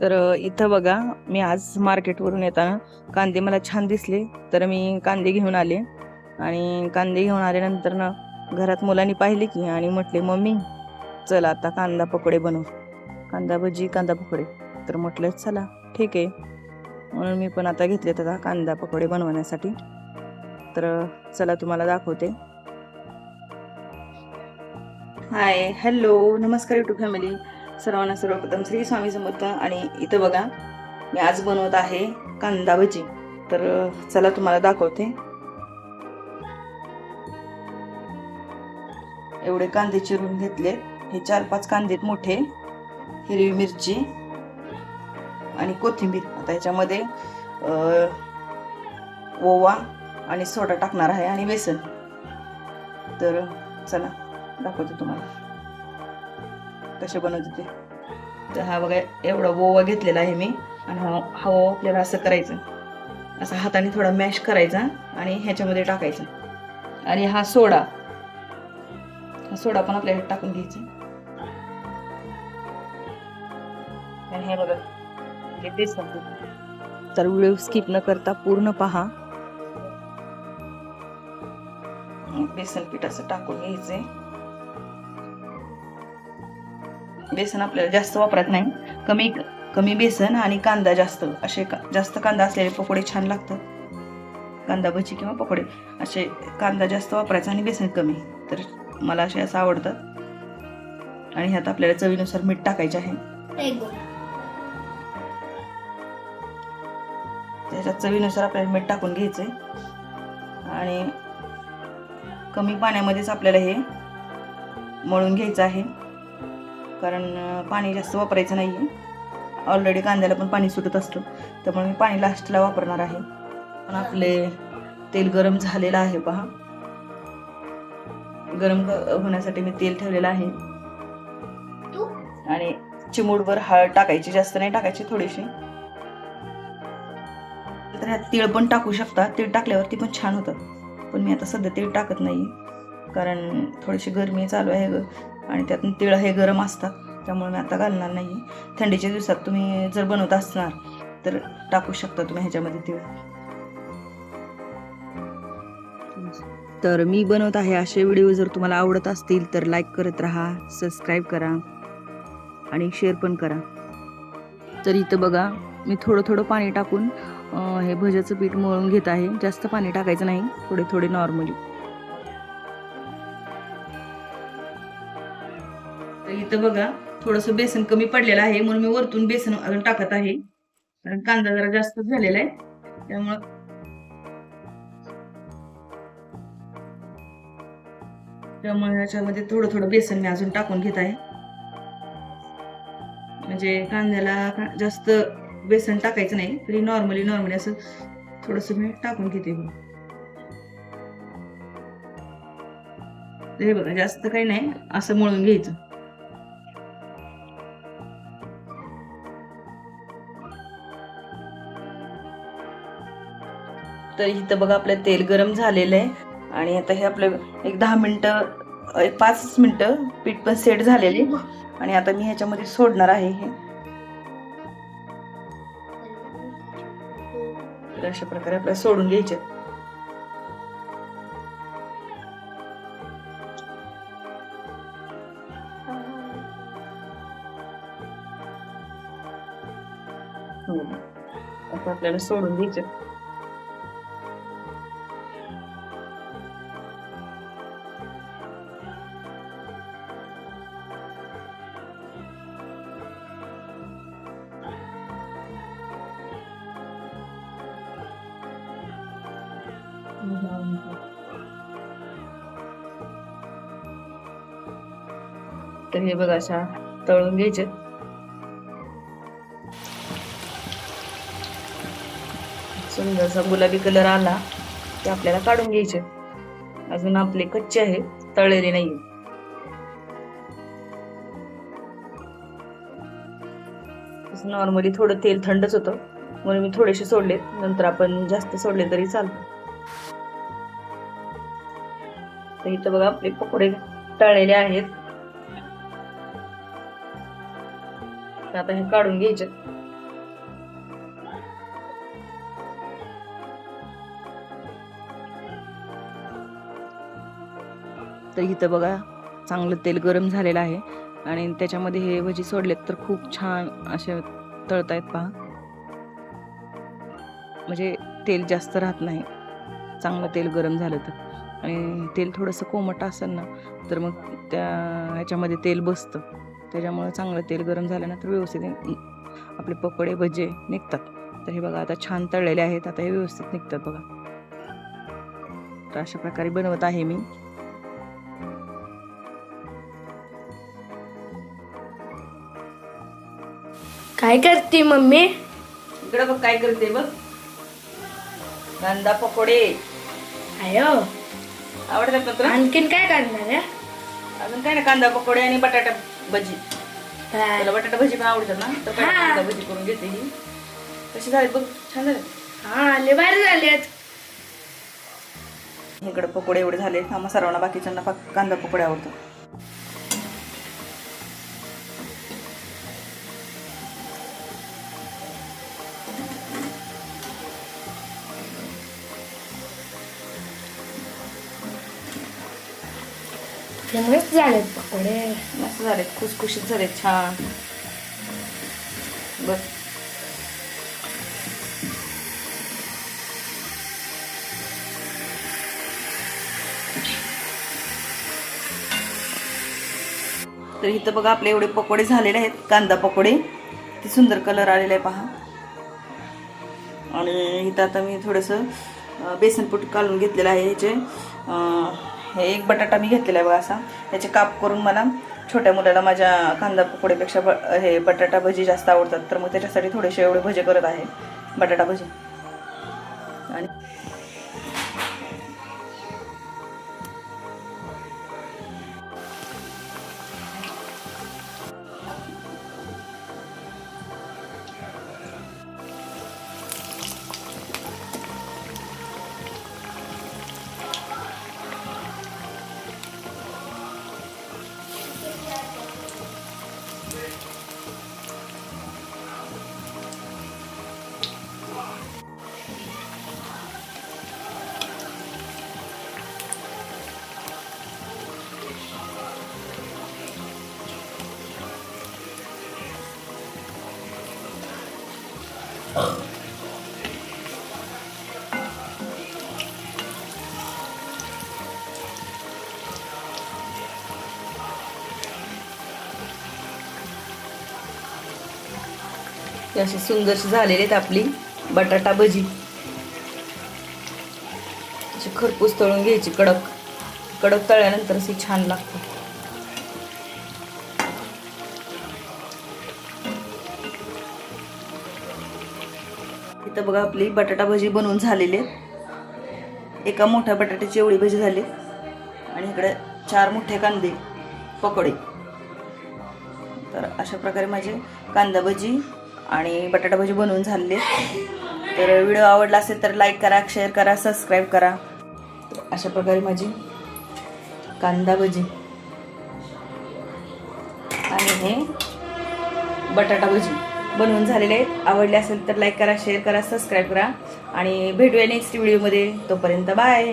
तर इथं बघा, मी आज मार्केटवरून येताना कांदे मला छान दिसले, तर मी कांदे घेऊन आले. आणि कांदे घेऊन आल्यानंतर ना घरात मुलांनी पाहिले की आणि म्हटले, मम्मी चल आता कांदा पकोडे बनव, कांदा भजी, कांदा पकोडे. तर म्हटलं चला ठीक आहे, म्हणून मी पण आता घेतले आता कांदा पकोडे बनवण्यासाठी. तर चला तुम्हाला दाखवते. हाय, हॅलो, नमस्कार यूट्यूब फॅमिली. सर्वांना सर्वप्रथम श्री स्वामी समर्थ. आणि इथं बघा, मी आज बनवत आहे कांदा भजी. तर चला तुम्हाला दाखवते. एवढे कांदे चिरून घेतले, हे 4-5 कांदे मोठे, हिरवी मिरची आणि कोथिंबीर. आता ह्याच्यामध्ये ओवा आणि सोडा टाकणार आहे आणि बेसन. तर चला दाखवते तुम्हाला कसे बनवते ते. तर हा बघा, एवढा ओवा घेतलेला आहे मी. आणि हा ओवा आपल्याला असं करायचं, असं हाताने थोडा मॅश करायचा आणि ह्याच्यामध्ये टाकायचा. आणि हा सोडा पण आपल्याला टाकून घ्यायचा. आणि हे बघा, हे बेसन. तर व्हिडिओ स्किप न करता पूर्ण पहा. बेसन पीठ असं टाकून घ्यायचंय. बेसन आपल्याला जास्त वापरत नाही, कमी कमी बेसन आणि कांदा जास्त. असे जास्त कांदा असलेले पकोडे छान लागतात, कांदा भजी किंवा पकोडे. असे कांदा जास्त वापरायचा आणि बेसन कमी. तर मला असे असं आवडतात. आणि ह्यात आपल्याला चवीनुसार मीठ टाकायचे आहे. त्याच्यात चवीनुसार आपल्याला मीठ टाकून घ्यायचंय. आणि कमी पाण्यामध्येच आपल्याला हे मळून घ्यायचं आहे, कारण पाणी जास्त वापरायचं नाहीये. ऑलरेडी कांद्याला पण पाणी सुटत असतं, त्यामुळे मी पाणी लास्टला वापरणार आहे. पण आपले तेल गरम झालेलं आहे पहा. गरम होण्यासाठी मी तेल ठेवलेलं आहे. आणि चिमूटभर हळद टाकायची, जास्त नाही टाकायची, थोडीशी. तर ह्यात तीळ पण टाकू शकता, तीळ टाकल्यावरती पण छान होतं. पण मी आता सध्या तीळ टाकत नाही, कारण थोडीशी गरमी चालू आहे आणि त्यातून तीळ हे गरम असतात, त्यामुळे मी आता घालणार नाही. थंडीच्या दिवसात तुम्ही जर बनवत असणार तर टाकू शकता तुम्ही ह्याच्यामध्ये तीळ. तर मी बनवत आहे असे व्हिडिओ जर तुम्हाला आवडत असतील तर लाईक करत राहा, सबस्क्राईब करा आणि शेअर पण करा. तर इथं बघा, मी थोडं थोडं पाणी टाकून हे भज्याचं पीठ मळून घेत आहे. जास्त पाणी टाकायचं नाही, थोडे थोडे नॉर्मली. तर इथं बघा, थोडंसं बेसन कमी पडलेलं आहे, म्हणून मी वरतून बेसन अजून टाकत आहे. कारण कांदा जरा जास्त झालेला आहे, त्यामुळे ह्याच्यामध्ये थोडं थोडं बेसन मी अजून टाकून घेत आहे. म्हणजे कांद्याला जास्त बेसन टाकायचं नाही, तरी नॉर्मली असं थोडंसं मी टाकून घेते. हे बघा, जास्त काही नाही, असं मळून घ्यायचं. तर इथं बघा, आपलं तेल गरम झालेलं आहे. आणि आता हे आपलं एक 10 मिनिटं, 5 मिनिटं पीठ पण सेट झालेले. आणि आता मी ह्याच्यामध्ये सोडणार आहे हे. तर अशा प्रकारे आपल्याला सोडून घ्यायचे. आता आपल्याला सोडून घ्यायचे. तर हे बघा, अशा तळून घ्यायचे. सुंदरसा गुलाबी कलर आला की आपल्याला काढून घ्यायचे. अजून आपले कच्चे आहे, तळलेले नाही. नॉर्मली थोडं तेल थंडच होतं, म्हणून मी थोडेसे सोडलेत, नंतर आपण जास्त सोडले तरी चालतं. तर इथं बघा, आपले पकोडे तळलेले आहेत. आता हे काढून घ्यायचे. तर इथं बघा चांगलं तेल गरम झालेलं आहे आणि त्याच्यामध्ये हे भजी सोडलेत तर खूप छान असे तळतायत पहा. म्हणजे तेल जास्त राहत नाही, चांगलं तेल गरम झालं तर. आणि तेल थोडंसं कोमट असेल ना तर मग त्या ह्याच्यामध्ये तेल बसतं, त्याच्यामुळे चांगलं तेल गरम झाल्यानंतर व्यवस्थित आपले पकोडे भजे निघतात. तर हे बघा आता छान तळलेले आहेत, आता हे व्यवस्थित निघतात बघा. तर अशा प्रकारे बनवत आहे मी. काय करते मम्मी? इकडे बघ काय करते बघ, कांदा पकोडे. आयो आवडतात ना तुला? आणखीन काय करणार आहे? अजून काय ना, कांदा पकोडे आणि बटाटा भजी. काय? तुला बटाटा भजी पण आवडतात ना, तर पहिला हा. कांदा भजी करून घेते ही. कशी झाली बघ, छान झाले. हा लय भारी झालेत. इकडे पकोडे एवढे झाले. आम्हा सर्वांना बाकीच्यांना कांदा पकोडे आवडतात. लय मस्त झालेत पकोडे. मस्त झालेत, खुसखुशीत झालेत, छान बघ. तर इथं बघा आपले एवढे पकोडे झालेले आहेत, कांदा पकोडे. किती सुंदर कलर आलेला आहे पहा. आणि इथं आता मी थोडंसं बेसन पीठ काढून घेतलेलं आहे. ह्याचे हे एक बटाटा मी घेतलेला आहे बघा असा. त्याचे काप करून, मला छोट्या मुलाला माझ्या कांदा पकोडेपेक्षा हे बटाटा भजी जास्त आवडतात, तर मग त्याच्यासाठी थोडेसे एवढे भजे करत आहे, बटाटा भजी. आणि अशी सुंदरशी झालेली आहेत आपली बटाटा भजी. अशी खरपूस तळून घ्यायची, कडक कडक तळल्यानंतर अशी छान लागते. इथं बघा आपली बटाटा भजी बनवून झालेली आहे. एका मोठ्या बटाट्याची एवढी भजी झाली आणि इकडे 4 मोठे कांदे पकोडे. तर अशा प्रकारे माझे कांदा भजी आणि बटाटा भजी बनवून झाले. तर व्हिडिओ आवडला असेल तर लाईक करा, शेअर करा, सबस्क्राईब करा. तर अशा प्रकारे माझी कांदा भजी आणि हे बटाटा भजी बनवून झालेले आहेत. आवडले असेल तर लाईक करा, शेअर करा, सबस्क्राईब करा आणि भेटूया नेक्स्ट व्हिडिओमध्ये. तोपर्यंत बाय.